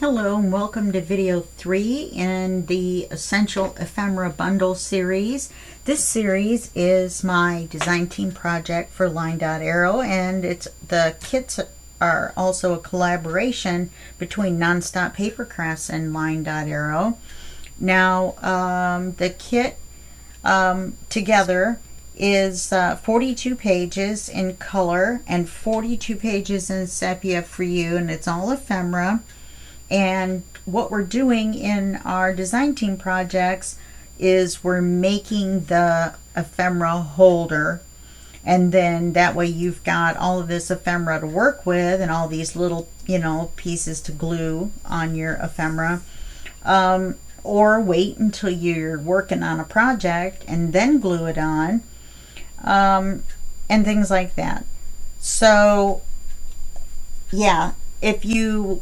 Hello and welcome to video 3 in the Essential Ephemera Bundle series. This series is my design team project for LineDotArrow, and the kits are also a collaboration between Nonstop Papercrafts and LineDotArrow. Now the kit together is 42 pages in color and 42 pages in sepia for you, and it's all ephemera. And what we're doing in our design team projects is we're making the ephemera holder, and then that way you've got all of this ephemera to work with and all these little pieces to glue on your ephemera, or wait until you're working on a project and then glue it on, and things like that. So yeah, if you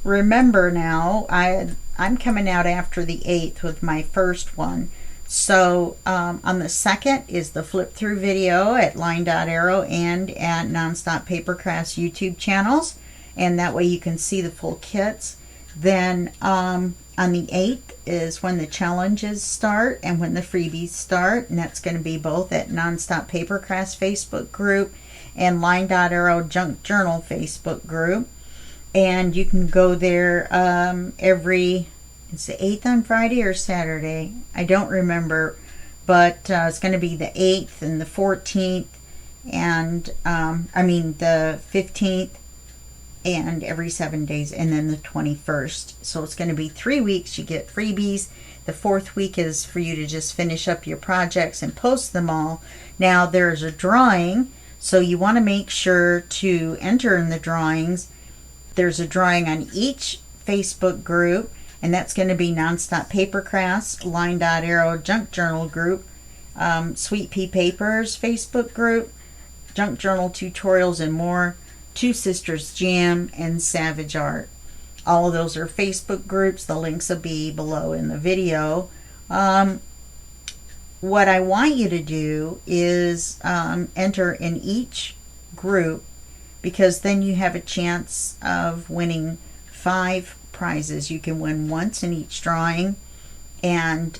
remember now, I'm coming out after the 8th with my first one. So on the 2nd is the flip through video at LineDotArrow and at Nonstop Papercrafts YouTube channels, and that way you can see the full kits. Then on the 8th is when the challenges start and when the freebies start, and that's going to be both at Nonstop Papercrafts Facebook group and LineDotArrow Junk Journal Facebook group. And you can go there it's the 8th on Friday or Saturday, I don't remember, but it's going to be the 8th and the 14th and the 15th, and every 7 days, and then the 21st. So it's going to be 3 weeks. You get freebies. The 4th week is for you to just finish up your projects and post them all. Now there's a drawing, so you want to make sure to enter in the drawings. There's a drawing on each Facebook group, and that's going to be Nonstop Papercrafts, LineDotArrow Junk Journal group, Sweet Pea Papers Facebook group, Junk Journal Tutorials and More, Two Sisters Jam, and SavageArt. All of those are Facebook groups. The links will be below in the video. What I want you to do is enter in each group, because then you have a chance of winning 5 prizes. You can win once in each drawing, and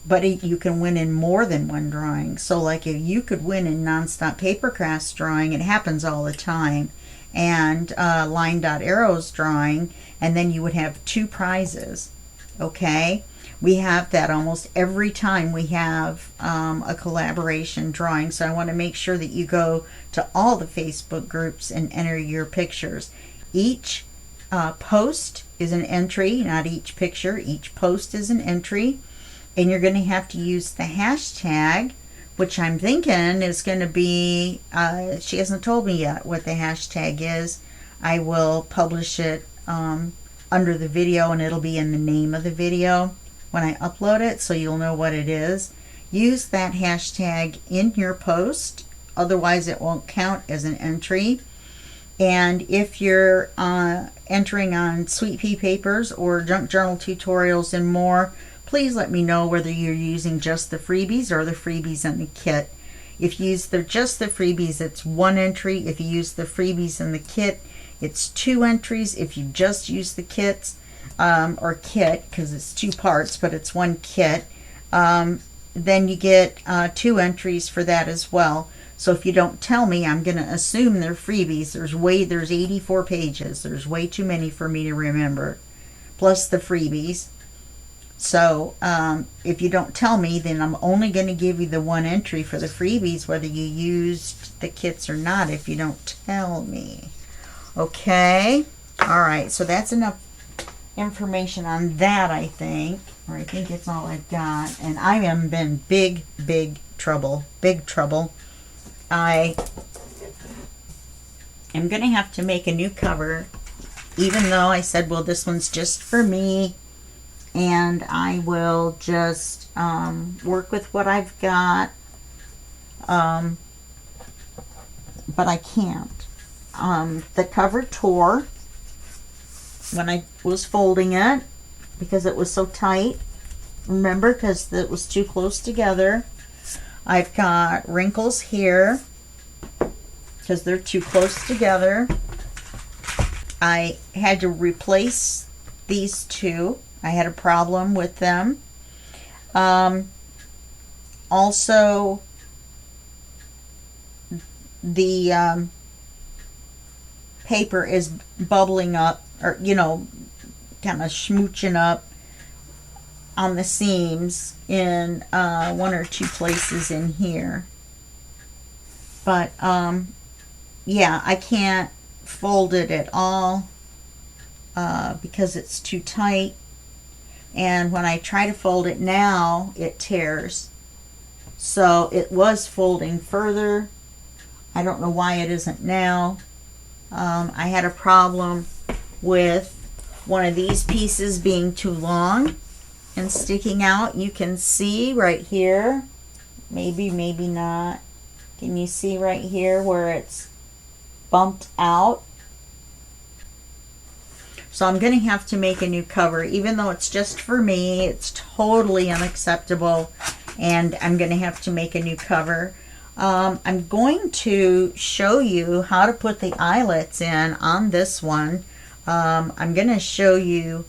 but you can win in more than one drawing. So like if you could win in Nonstop Papercrafts drawing, it happens all the time, and LineDotArrow's drawing, and then you would have 2 prizes. Okay, we have that almost every time we have a collaboration drawing. So I want to make sure that you go to all the Facebook groups and enter your pictures. Each post is an entry, not each picture. Each post is an entry, and you're going to have to use the hashtag, which I'm thinking is going to be, she hasn't told me yet what the hashtag is. I will publish it under the video, and it'll be in the name of the video when I upload it, so you'll know what it is. Use that hashtag in your post, otherwise it won't count as an entry. And if you're entering on Sweet Pea Papers or Junk Journal Tutorials and More, please let me know whether you're using just the freebies or the freebies in the kit. If you use just the freebies, it's 1 entry. If you use the freebies in the kit, it's 2 entries. If you just use the kits, or kit, because it's 2 parts, but it's 1 kit, then you get 2 entries for that as well. So if you don't tell me, I'm going to assume they're freebies. There's 84 pages. There's way too many for me to remember, plus the freebies. So if you don't tell me, then I'm only going to give you the 1 entry for the freebies, whether you used the kits or not, if you don't tell me. Okay? All right, so that's enough information on that, I think. Or I think it's all I've got. And I am in big trouble. Big trouble. I am going to have to make a new cover, even though I said, well, this one's just for me, and I will just work with what I've got, but I can't. The cover tore when I was folding it because it was so tight. Remember, because it was too close together. I've got wrinkles here because they're too close together. I had to replace these two. I had a problem with them. Also, the paper is bubbling up, or kind of smooching up on the seams in one or two places in here. But yeah, I can't fold it at all because it's too tight, and when I try to fold it now, it tears. So it was folding further. I don't know why it isn't now. I had a problem with one of these pieces being too long and sticking out. You can see right here, maybe not. Can you see right here where it's bumped out? So I'm going to have to make a new cover. Even though it's just for me, it's totally unacceptable, and I'm going to have to make a new cover. I'm going to show you how to put the eyelets in on this one. I'm going to show you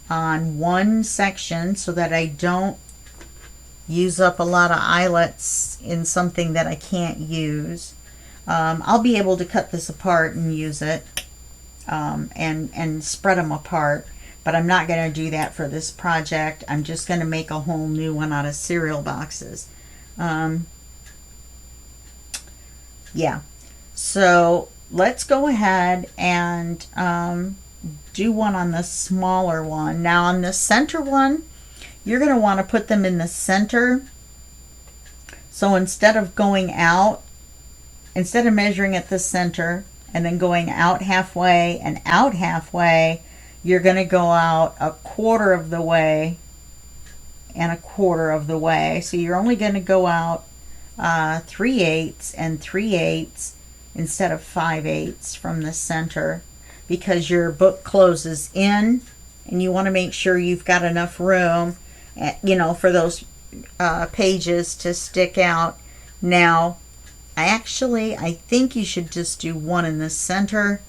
on one section so that I don't use up a lot of eyelets in something that I can't use. I'll be able to cut this apart and use it and spread them apart, but I'm not going to do that for this project. I'm just going to make a whole new one out of cereal boxes. Yeah, so let's go ahead and do one on the smaller one. Now on the center one, you're going to want to put them in the center. So instead of going out, instead of measuring at the center and then going out halfway and out halfway, you're going to go out a quarter of the way and a quarter of the way. So you're only going to go out 3/8 and 3/8 instead of 5/8 from the center, because your book closes in and you want to make sure you've got enough room, for those pages to stick out. Now, I think you should just do one in the center.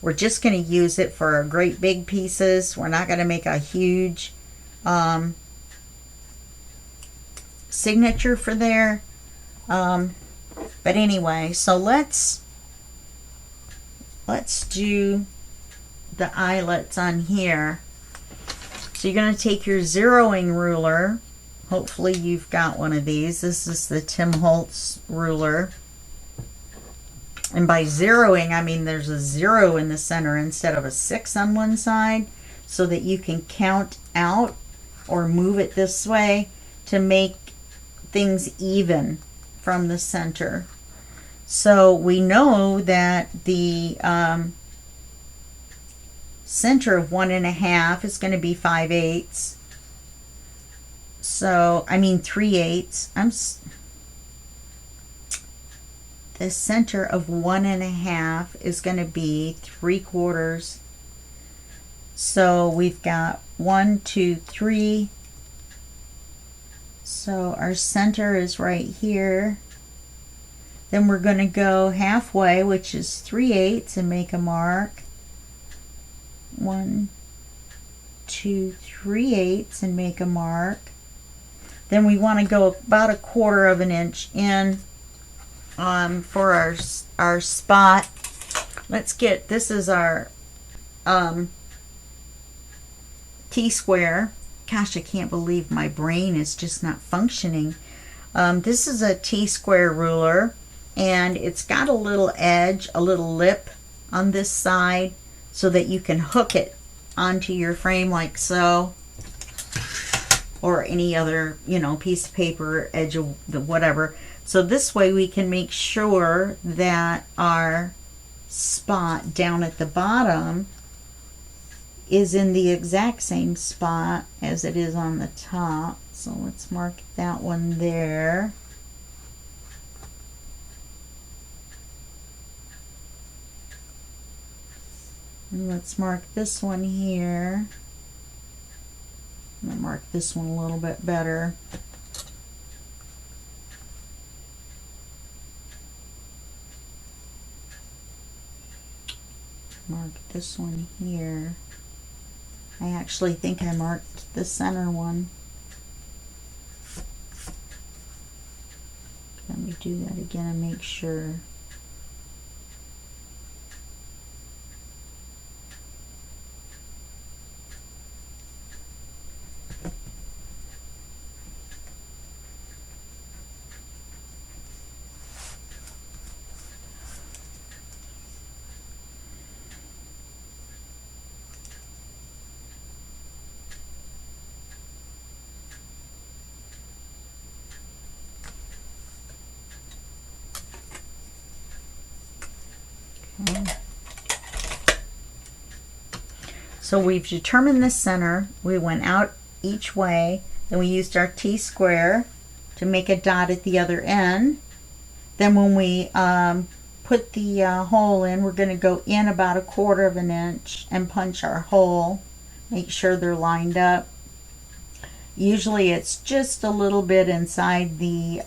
We're just going to use it for our great big pieces. We're not going to make a huge signature for there. But anyway, so let's do the eyelets on here. So you're going to take your zeroing ruler. Hopefully you've got one of these. This is the Tim Holtz ruler. And by zeroing, I mean there's a 0 in the center instead of a 6 on one side, so that you can count out or move it this way to make things even from the center. So we know that the center of 1.5 is going to be 5/8. So, I mean 3/8. The center of 1.5 is going to be 3/4. So we've got 1, 2, 3. So our center is right here. Then we're going to go halfway, which is 3/8, and make a mark. 1, 2, 3/8, and make a mark. Then we want to go about 1/4 of an inch in for our spot. Let's get, this is our T-square. Gosh, I can't believe my brain is just not functioning. This is a T-square ruler, and it's got a little edge, a little lip on this side, so that you can hook it onto your frame like so, or any other piece of paper, edge of the whatever. So this way we can make sure that our spot down at the bottom is in the exact same spot as it is on the top. So let's mark that one there. And let's mark this one here. I'm going to mark this one a little bit better. mark this one here. I actually think I marked the center one. Let me do that again and make sure. So we've determined the center. We went out each way. Then we used our T-square to make a dot at the other end. Then when we put the hole in, we're going to go in about 1/4 of an inch and punch our hole. Make sure they're lined up. Usually it's just a little bit inside the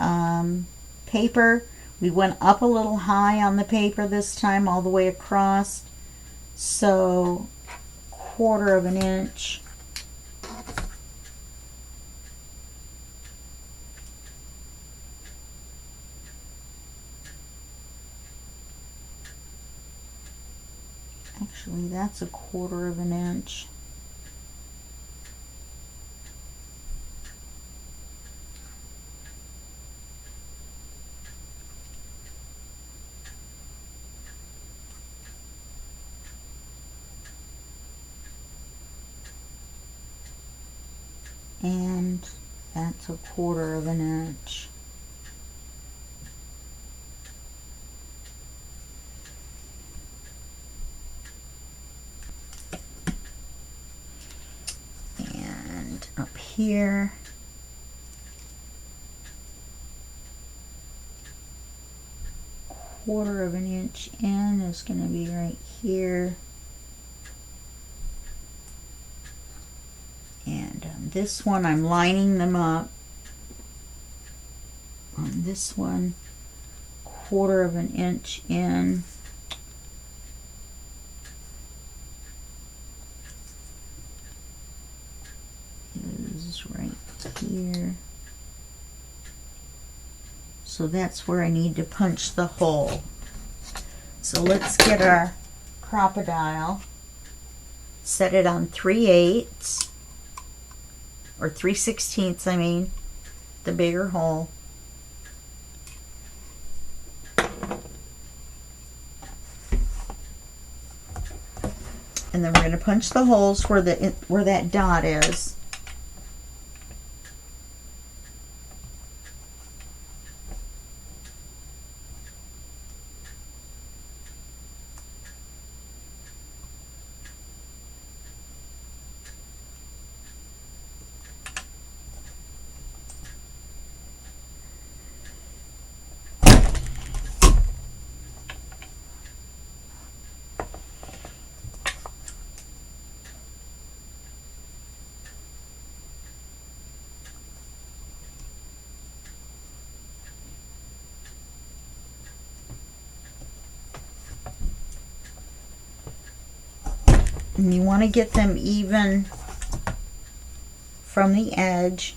paper. We went up a little high on the paper this time, all the way across. So 1/4 of an inch. Actually, that's 1/4 of an inch. And that's 1/4 of an inch. And up here, quarter of an inch in is going to be right here. And on this one, I'm lining them up. On this one, 1/4 of an inch in. Is right here. So that's where I need to punch the hole. So let's get our crocodile. Set it on 3/8. Or 3/16, I mean, the bigger hole. And then we're going to punch the holes where that dot is. And you want to get them even from the edge.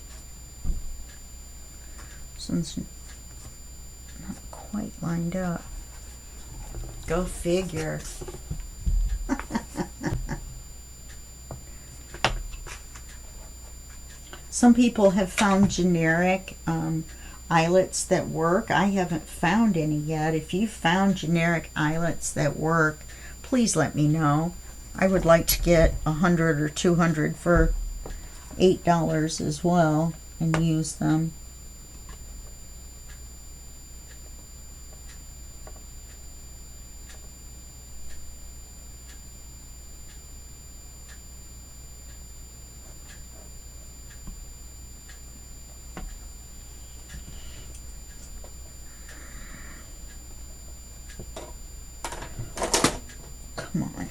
This one's not quite lined up. Go figure. Some people have found generic eyelets that work. I haven't found any yet. If you've found generic eyelets that work, please let me know. I would like to get 100 or 200 for $8 as well and use them. Come on.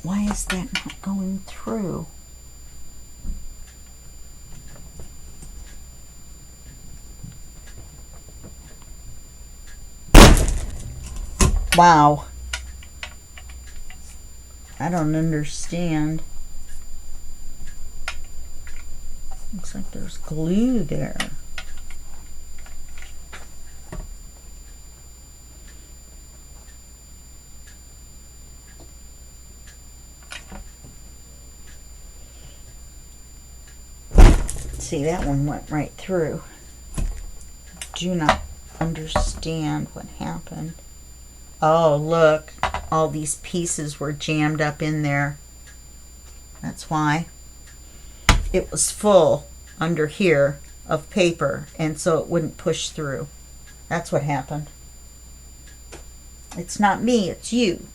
Why is that not going through? Wow. I don't understand. Looks like there's glue there. See, that one went right through. Do not understand what happened. Oh, look. All these pieces were jammed up in there. That's why. It was full under here of paper, and so it wouldn't push through. That's what happened. It's not me, it's you.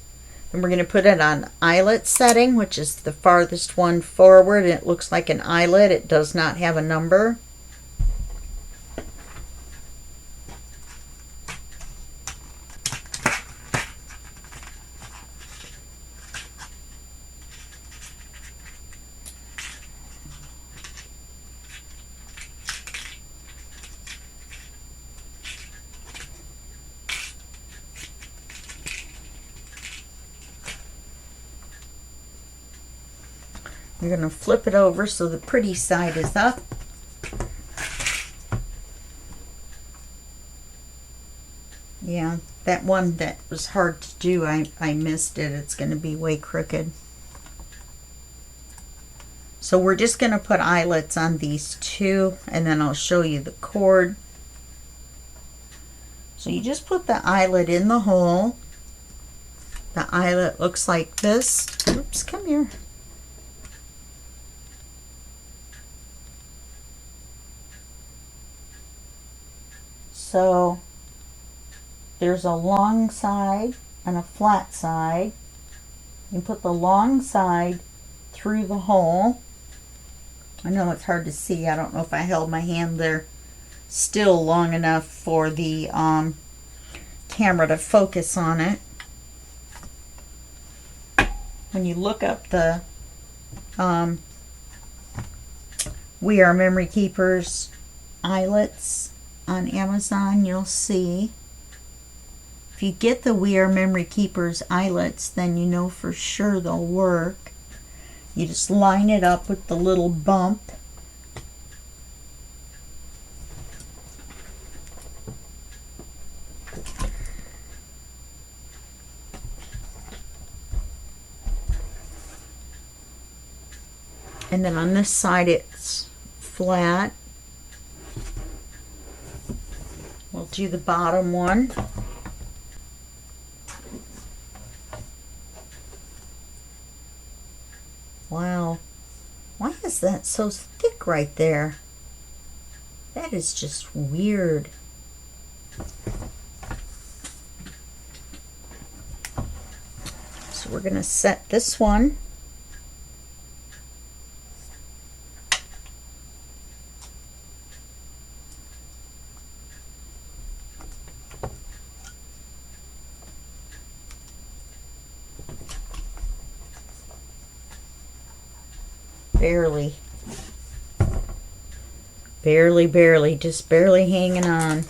And we're going to put it on eyelet setting, which is the farthest one forward. It looks like an eyelet. It does not have a number. You're going to flip it over so the pretty side is up. Yeah, that one that was hard to do, I missed it. It's going to be way crooked. So we're just going to put eyelets on these two, and then I'll show you the cord. So you just put the eyelet in the hole. The eyelet looks like this. Oops, come here. So there's a long side and a flat side. You put the long side through the hole. I know it's hard to see. I don't know if I held my hand there still long enough for the camera to focus on it. When you look up the We Are Memory Keepers eyelets on Amazon, you'll see. If you get the We Are Memory Keepers eyelets, then you know for sure they'll work. You just line it up with the little bump. And then on this side it's flat. We'll do the bottom one. Wow. Why is that so thick right there? That is just weird. So we're going to set this one. Barely, just barely hanging on.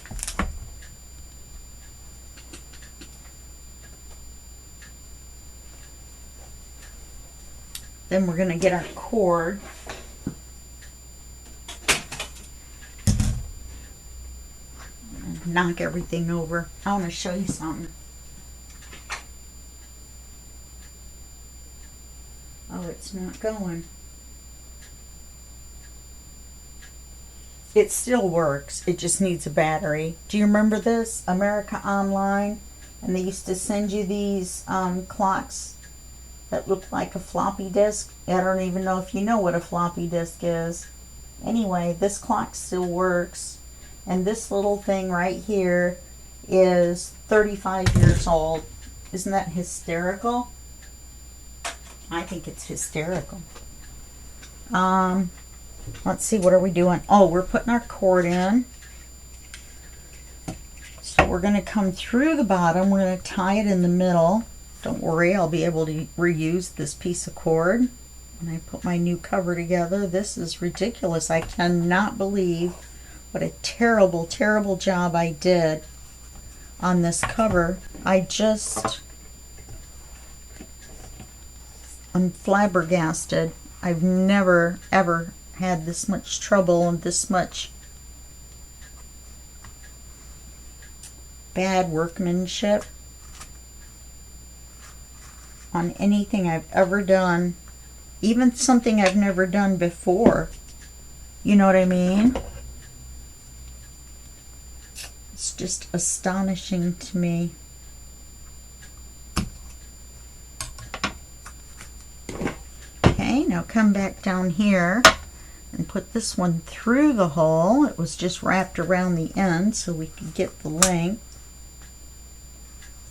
Then we're going to get our cord. Knock everything over. I want to show you something. Oh, it's not going. It still works. It just needs a battery. Do you remember this? America Online? And they used to send you these clocks that looked like a floppy disk. I don't even know if you know what a floppy disk is. Anyway, this clock still works. And this little thing right here is 35 years old. Isn't that hysterical? I think it's hysterical. Let's see, what are we doing? Oh, we're putting our cord in. So we're going to come through the bottom. We're going to tie it in the middle. Don't worry, I'll be able to reuse this piece of cord. When I put my new cover together, this is ridiculous. I cannot believe what a terrible, terrible job I did on this cover. I'm flabbergasted. I've never ever had this much trouble and this much bad workmanship on anything I've ever done, even something I've never done before. You know what I mean? It's just astonishing to me. Okay, now come back down here and put this one through the hole. It was just wrapped around the end so we could get the length,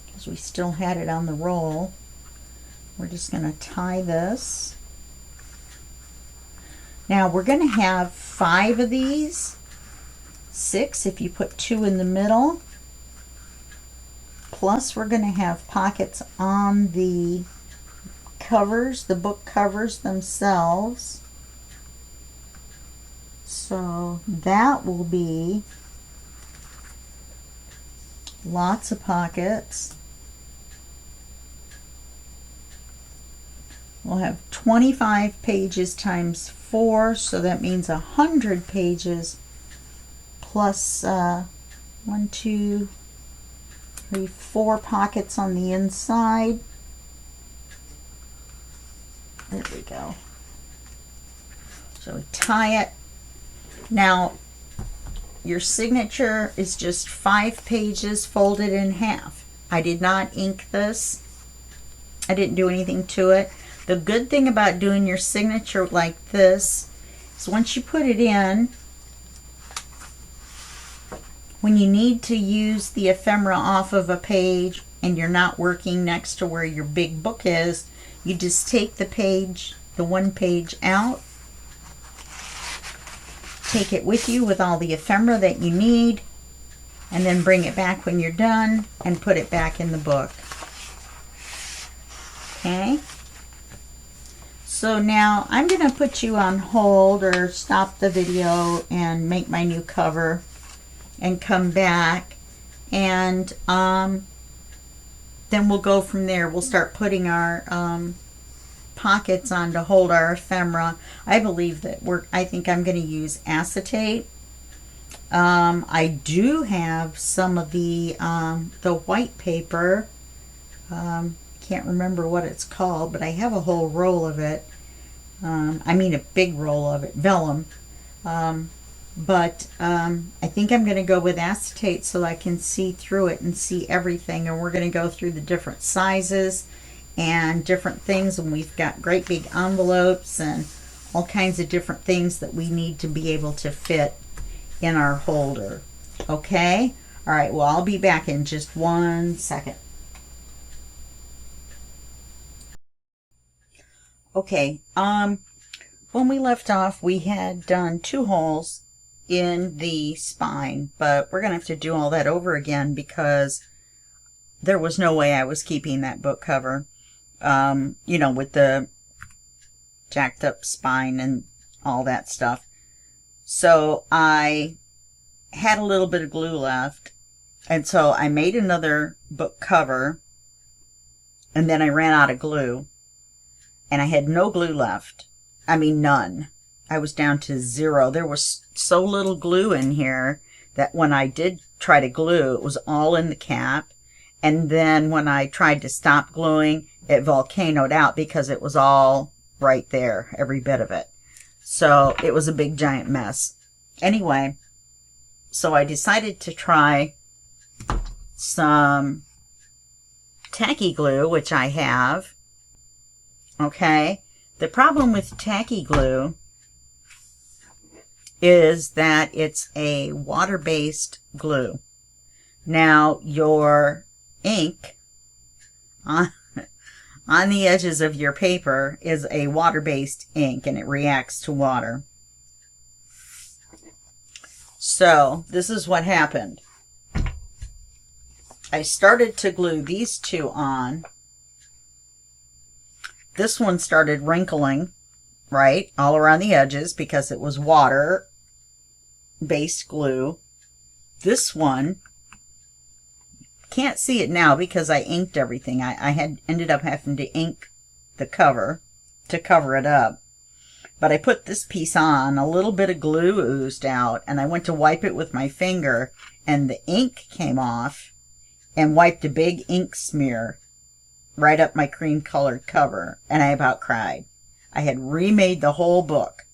because we still had it on the roll. We're just going to tie this. Now we're going to have 5 of these, 6 if you put 2 in the middle, plus we're going to have pockets on the covers, the book covers themselves. So that will be lots of pockets. We'll have 25 pages times 4, so that means 100 pages plus 1, 2, 3, 4 pockets on the inside. There we go. So we tie it. Now your signature is just 5 pages folded in half. I did not ink this. I didn't do anything to it. The good thing about doing your signature like this is once you put it in, when you need to use the ephemera off of a page and you're not working next to where your big book is, you just take the page, the one page out, take it with you with all the ephemera that you need, and then bring it back when you're done and put it back in the book. Okay? So now I'm going to put you on hold or stop the video and make my new cover and come back, and then we'll go from there. We'll start putting our pockets on to hold our ephemera. I believe that I think I'm going to use acetate. I do have some of the white paper. Can't remember what it's called, but I have a whole roll of it. I mean a big roll of it, vellum. But I think I'm going to go with acetate so I can see through it and see everything. And we're going to go through the different sizes and different things. And we've got great big envelopes and all kinds of different things that we need to be able to fit in our holder. Okay? All right, well, I'll be back in just 1 second. Okay, when we left off, we had done 2 holes in the spine, but we're going to have to do all that over again because there was no way I was keeping that book cover, you know, with the jacked up spine and all that stuff. So I had a little bit of glue left, and so I made another book cover, and then I ran out of glue. And I had no glue left. I mean, none. I was down to 0. There was so little glue in here that when I did try to glue, it was all in the cap. And then when I tried to stop gluing, it volcanoed out because it was all right there, every bit of it. So it was a big giant mess. Anyway, so I decided to try some tacky glue, which I have. Okay, the problem with tacky glue is that it's a water-based glue. Now, your ink on the edges of your paper is a water-based ink, and it reacts to water. So, this is what happened. I started to glue these 2 on. This one started wrinkling, right, all around the edges because it was water-based glue. This one can't see it now because I inked everything. I had ended up having to ink the cover to cover it up. But I put this piece on, a little bit of glue oozed out, and I went to wipe it with my finger, and the ink came off and wiped a big ink smear right up my cream-colored cover, and I about cried. I had remade the whole book.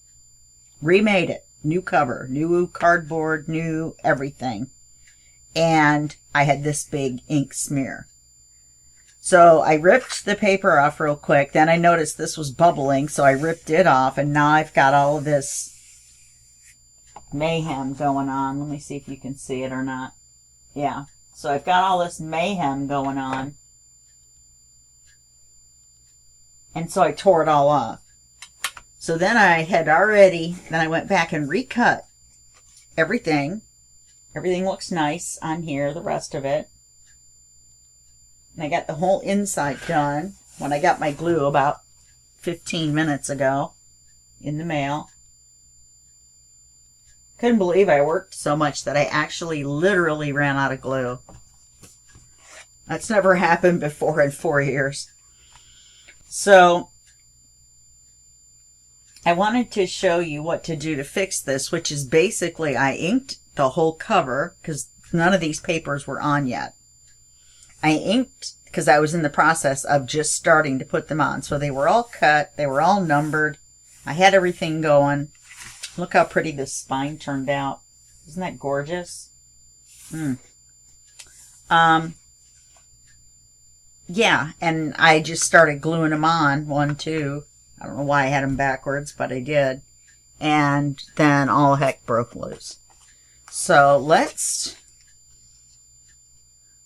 Remade it. New cover, new cardboard, new everything. And I had this big ink smear. So I ripped the paper off real quick. Then I noticed this was bubbling, so I ripped it off, and now I've got all of this mayhem going on. Let me see if you can see it or not. Yeah. So I've got all this mayhem going on. And so I tore it all off. So then I went back and recut everything. Everything looks nice on here, the rest of it. And I got the whole inside done when I got my glue about 15 minutes ago in the mail. Couldn't believe I worked so much that I actually literally ran out of glue. That's never happened before in 4 years. So I wanted to show you what to do to fix this, which is basically I inked the whole cover because none of these papers were on yet. I inked because I was in the process of just starting to put them on. So they were all cut. They were all numbered. I had everything going. Look how pretty this spine turned out. Isn't that gorgeous? Yeah, and I just started gluing them on. 1, 2. I don't know why I had them backwards, but I did. And then all heck broke loose. So let's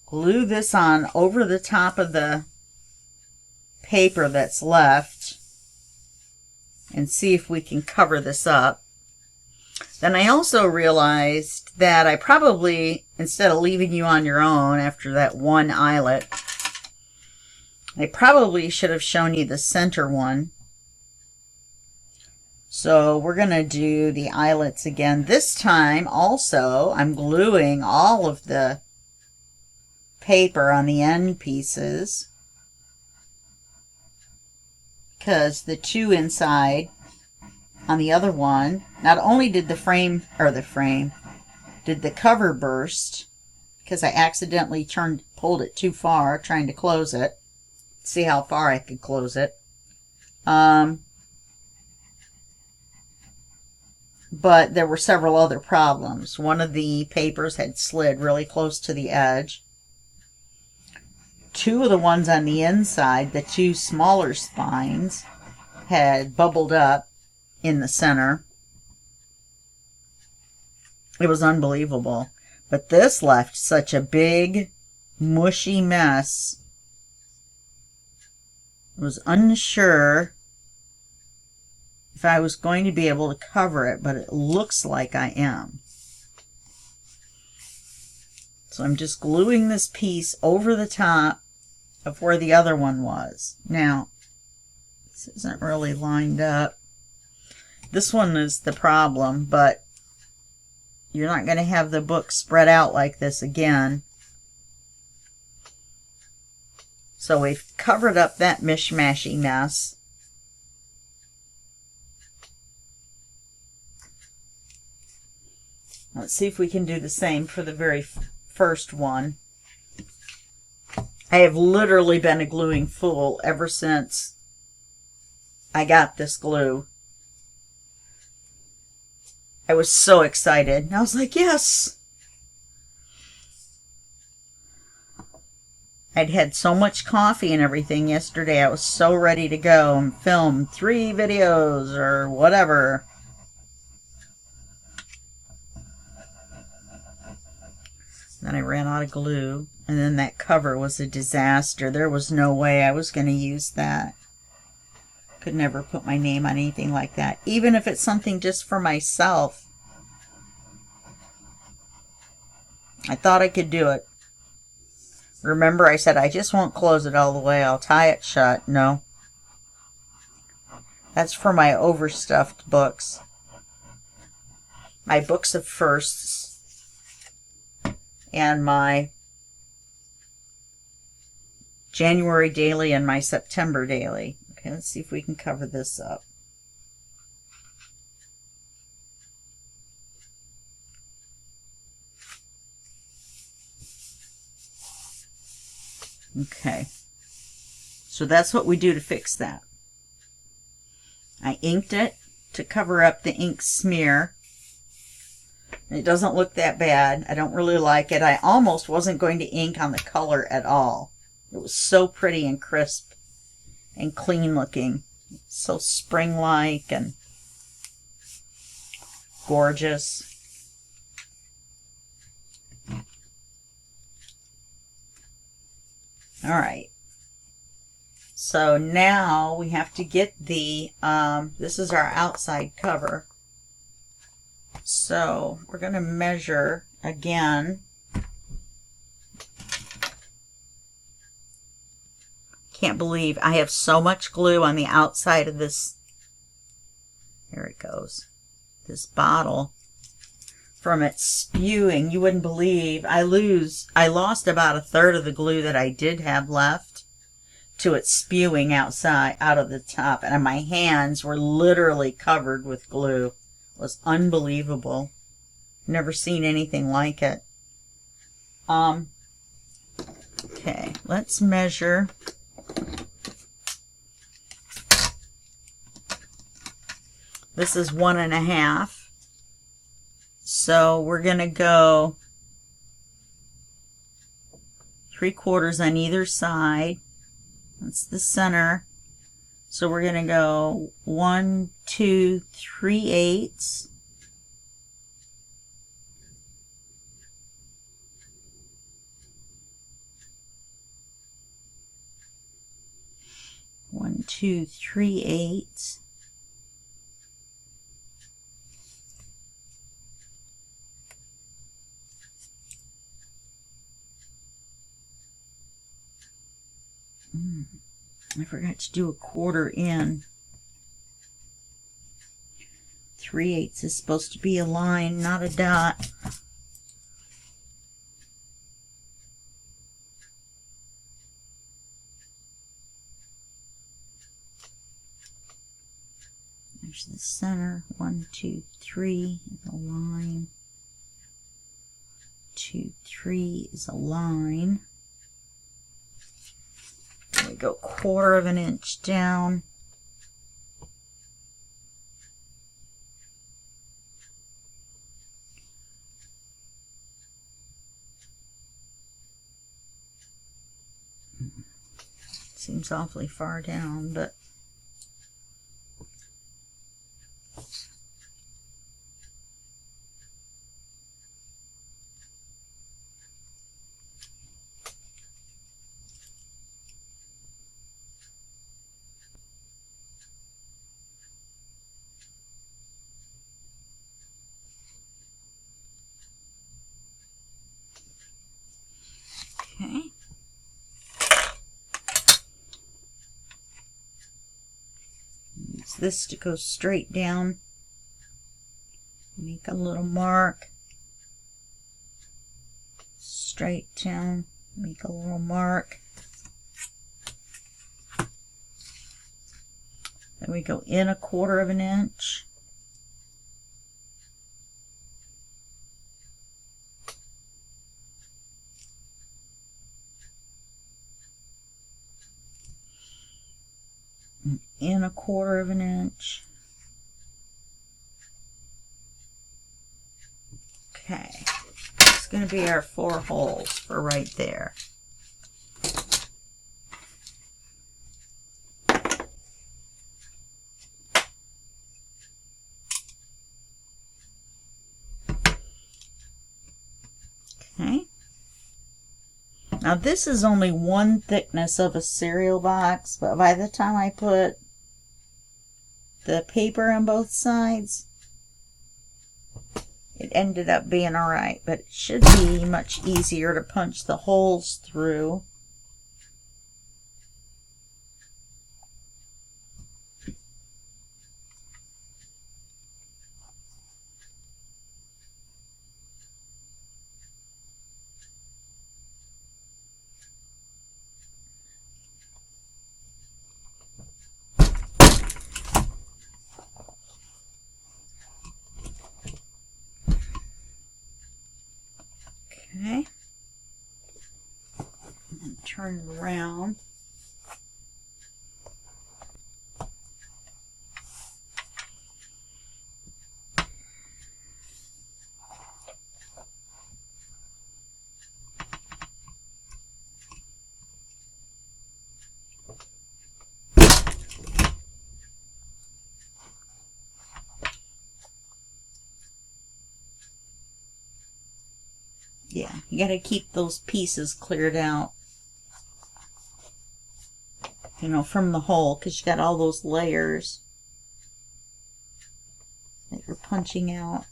glue this on over the top of the paper that's left and see if we can cover this up. Then I also realized that I probably, instead of leaving you on your own after that one eyelet, I probably should have shown you the center one. So we're going to do the eyelets again. This time also I'm gluing all of the paper on the end pieces because the two inside on the other one, not only did the cover burst because I accidentally pulled it too far trying to close it. See how far I could close it. But there were several other problems. One of the papers had slid really close to the edge. Two of the ones on the inside, the two smaller spines, had bubbled up in the center. It was unbelievable. But this left such a big, mushy mess. I was unsure if I was going to be able to cover it, but it looks like I am. So I'm just gluing this piece over the top of where the other one was. Now, this isn't really lined up. This one is the problem, but you're not going to have the book spread out like this again. So we've covered up that mishmashy mess. Let's see if we can do the same for the very first one. I have literally been a gluing fool ever since I got this glue. I was so excited. And I was like, yes! I'd had so much coffee and everything yesterday. I was so ready to go and film 3 videos or whatever. Then I ran out of glue, and then that cover was a disaster. There was no way I was going to use that. Could never put my name on anything like that, even if it's something just for myself. I thought I could do it. Remember, I said I just won't close it all the way. I'll tie it shut. No. That's for my overstuffed books. My books of firsts. And my January daily and my September daily. Okay, let's see if we can cover this up. Okay, so that's what we do to fix that. I inked it to cover up the ink smear. It doesn't look that bad. I don't really like it. I almost wasn't going to ink on the color at all. It was so pretty and crisp and clean looking. So spring-like and gorgeous. All right. So now we have to get the, this is our outside cover. So we're going to measure again. Can't believe I have so much glue on the outside of this. Here it goes. This bottle. From it spewing, you wouldn't believe. I lost about a third of the glue that I did have left to it spewing outside, out of the top. And my hands were literally covered with glue. It was unbelievable. Never seen anything like it. Okay, let's measure. This is 1.5. So we're going to go 3/4 on either side. That's the center. So we're going to go 1, 2, 3/8. One, 2, 3/8. I forgot to do a 1/4 in. 3/8 is supposed to be a line, not a dot. There's the center. 1, 2, 3 is a line. 2, 3 is a line. We go 1/4 inch down. Seems awfully far down, but okay. Use this to go straight down. Make a little mark. Straight down. Make a little mark. Then we go in 1/4 inch. In 1/4 inch. Okay, it's going to be our 4 holes for right there. Okay. Now this is only 1 thickness of a cereal box, but by the time I put the paper on both sides, it ended up being alright, but it should be much easier to punch the holes through. turn it around. Yeah, you got to keep those pieces cleared out, you know, from the hole, because you got all those layers that you're punching out.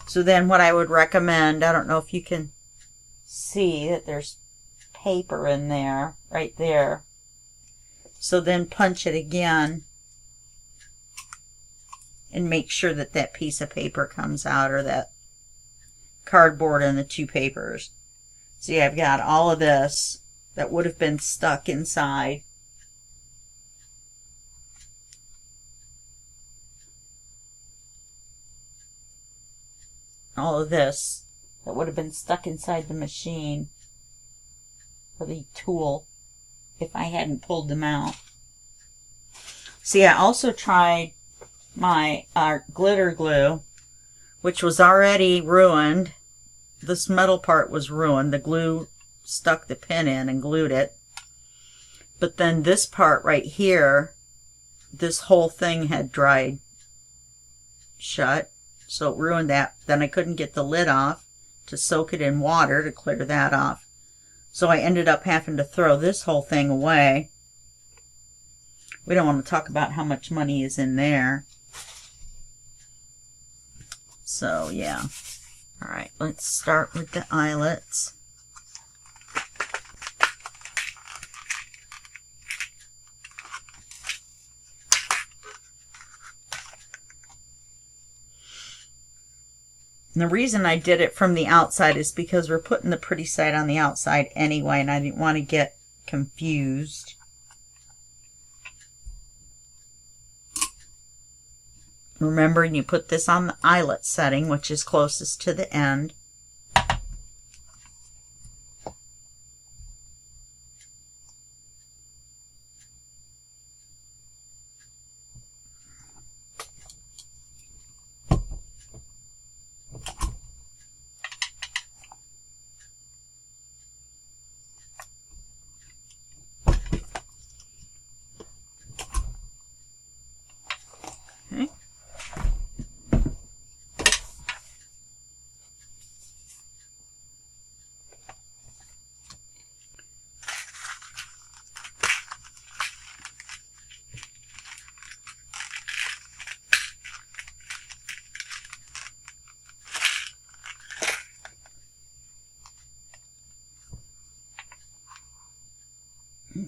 So then what I would recommend, I don't know if you can see that there's paper in there, right there. So then punch it again and make sure that that piece of paper comes out, or that cardboard and the two papers. See, I've got all of this that would have been stuck inside. All of this that would have been stuck inside the machine, or the tool, if I hadn't pulled them out. See, I also tried my glitter glue, which was already ruined. This metal part was ruined. The glue stuck the pin in and glued it. But then this part right here, this whole thing had dried shut, so it ruined that. Then I couldn't get the lid off to soak it in water to clear that off. So I ended up having to throw this whole thing away. We don't want to talk about how much money is in there. So, yeah. All right, let's start with the eyelets. And the reason I did it from the outside is because we're putting the pretty side on the outside anyway, and I didn't want to get confused. Remember, you put this on the eyelet setting, which is closest to the end. Okay.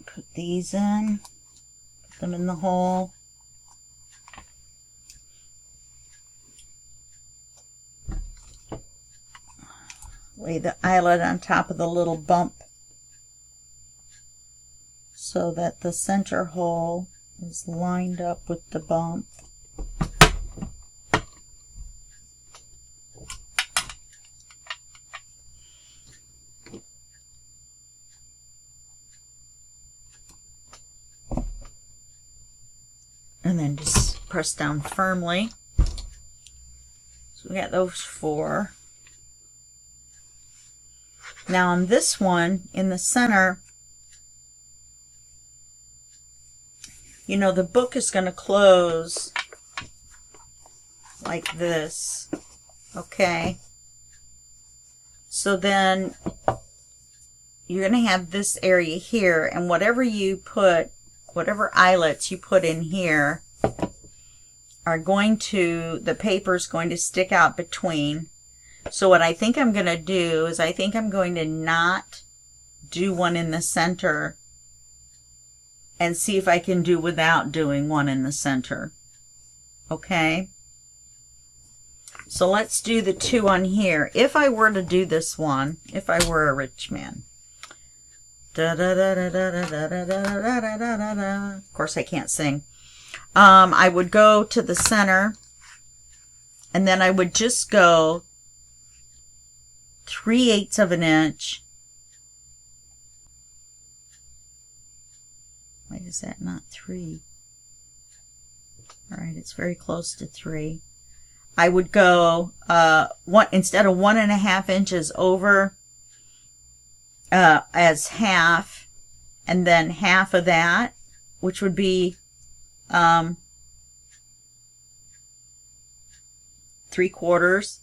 Put these in, put them in the hole. Lay the eyelet on top of the little bump so that the center hole is lined up with the bump. And then just press down firmly. So we got those 4. Now on this one, in the center, you know, the book is going to close like this, okay? So then you're going to have this area here, and whatever you put, whatever eyelets you put in here are going to, the paper's going to stick out between. So what I think I'm going to do is I think I'm going to not do one in the center and see if I can do without doing one in the center. Okay? So let's do the 2 on here. If I were to do this one, if I were a rich man. Of course I can't sing. I would go to the center, and then I would just go 3/8 of an inch. Why is that not 3? All right, it's very close to 3. I would go instead of 1.5 inches over as half, and then half of that, which would be 3/4.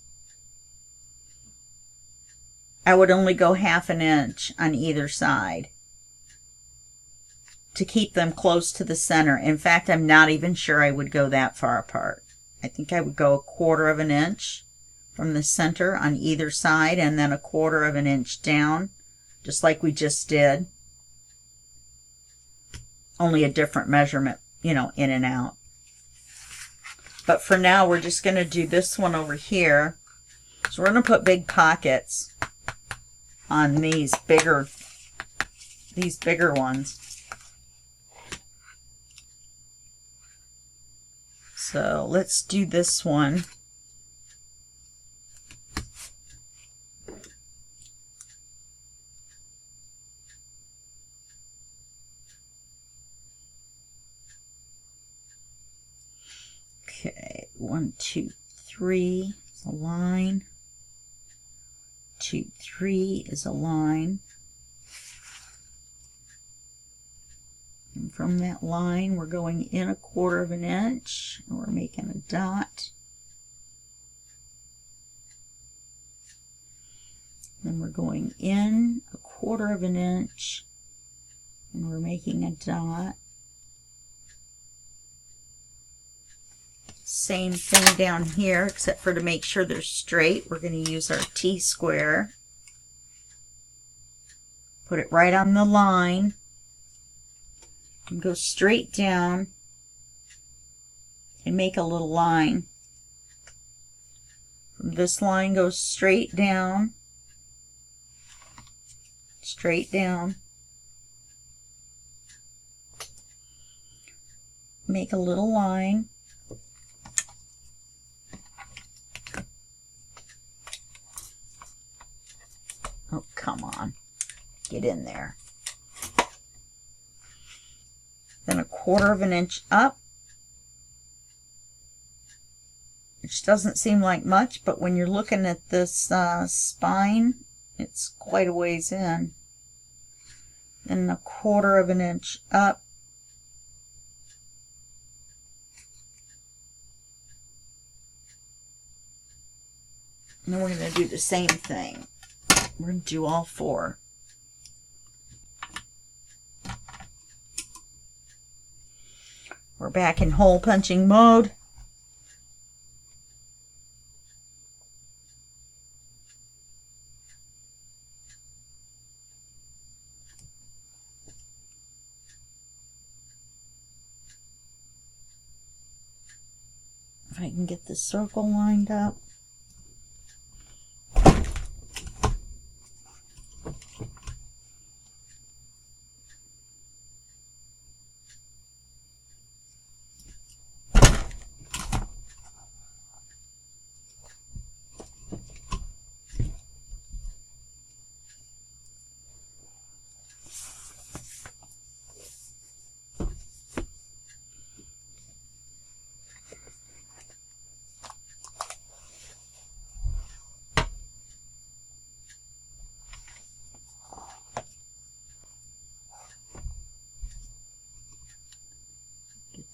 I would only go 1/2 inch on either side to keep them close to the center. In fact, I'm not even sure I would go that far apart. I think I would go 1/4 inch from the center on either side, and then 1/4 inch down, just like we just did. Only a different measurement, in and out. But for now, we're just going to do this one over here. So we're going to put big pockets on these bigger ones. So let's do this one. Okay, 1, 2, 3 is a line. 2, 3 is a line. And from that line, we're going in 1/4 inch, and we're making a dot. Then we're going in 1/4 inch, and we're making a dot. Same thing down here, except for to make sure they're straight, we're going to use our T-square. Put it right on the line. And go straight down and make a little line. From this line, go straight down, make a little line. Oh, come on, get in there. Then 1/4 inch up, which doesn't seem like much, but when you're looking at this spine, it's quite a ways in. Then 1/4 inch up, and then we're going to do the same thing. We're going to do all 4. We're back in hole punching mode. If I can get the circle lined up.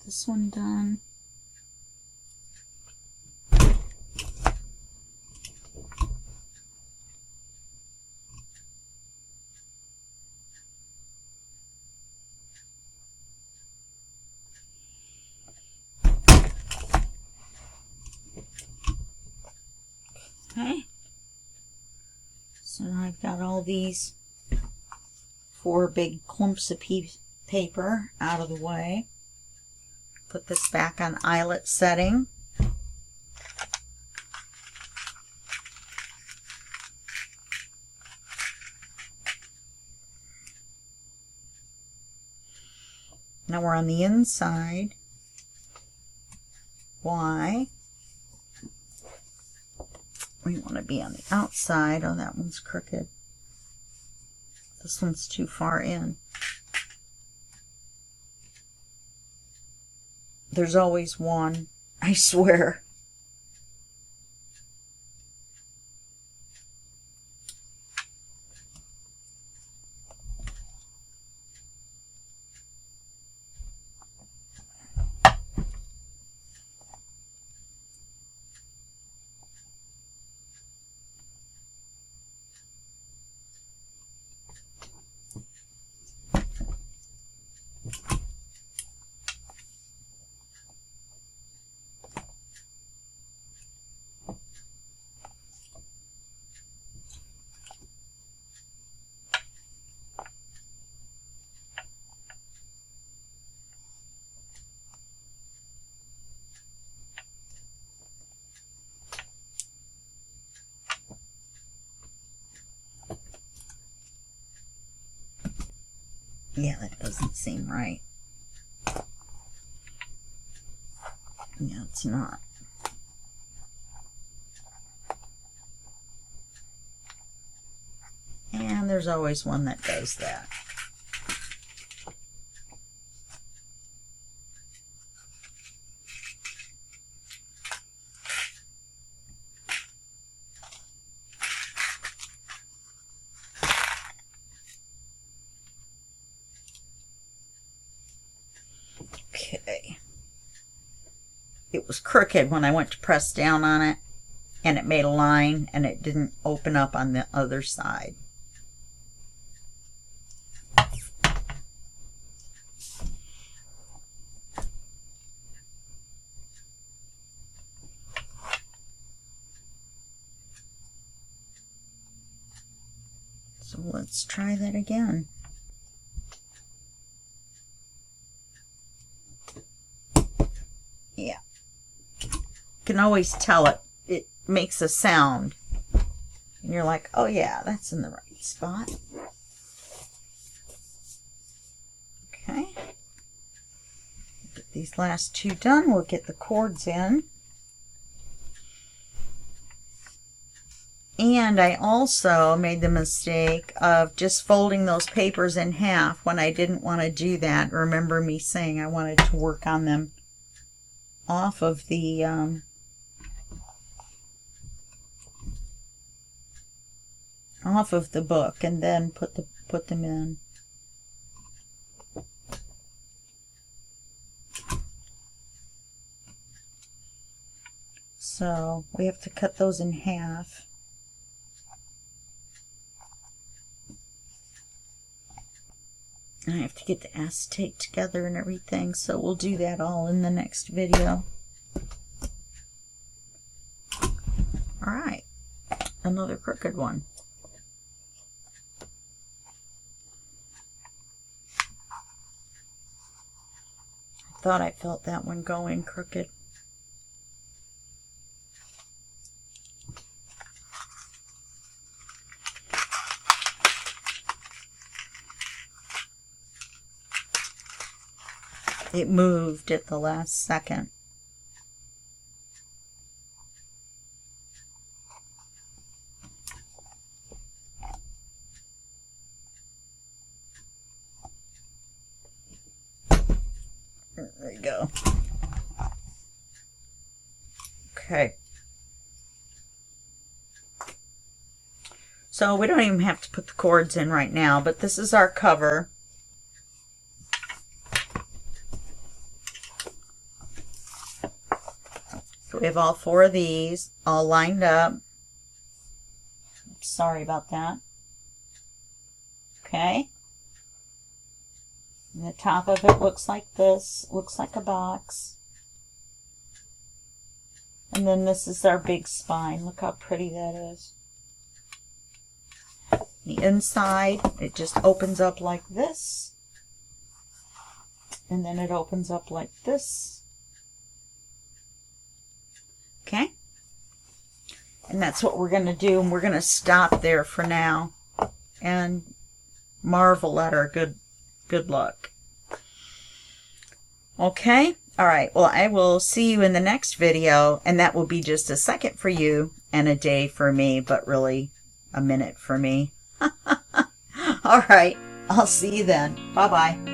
This one done. Okay. So now I've got all these 4 big clumps of paper out of the way. Put this back on eyelet setting. Now we're on the inside. Y. We want to be on the outside. Oh, that one's crooked. This one's too far in. There's always one, I swear. Yeah, that doesn't seem right. Yeah, it's not. And there's always one that does that. Okay. It was crooked when I went to press down on it, and it made a line, and it didn't open up on the other side. So let's try that again. Yeah. You can always tell it makes a sound. And you're like, oh yeah, that's in the right spot. Okay. Get these last two done. We'll get the cords in. And I also made the mistake of just folding those papers in half when I didn't want to do that. Remember me saying I wanted to work on them off of the book and then put them in. So we have to cut those in half. And I have to get the acetate together and everything, so we'll do that all in the next video. Alright, another crooked one. I thought I felt that one going crooked. It moved at the last second. There we go. Okay. So we don't even have to put the cords in right now, but this is our cover. So we have all four of these all lined up. Sorry about that. Okay. And the top of it looks like this. Looks like a box. And then this is our big spine. Look how pretty that is. The inside, it just opens up like this. And then it opens up like this. Okay, and that's what we're going to do, and we're going to stop there for now and marvel at our good luck. Okay, all right, well, I will see you in the next video, and that will be just a second for you, and a day for me, but really a minute for me. All right, I'll see you then. Bye-bye.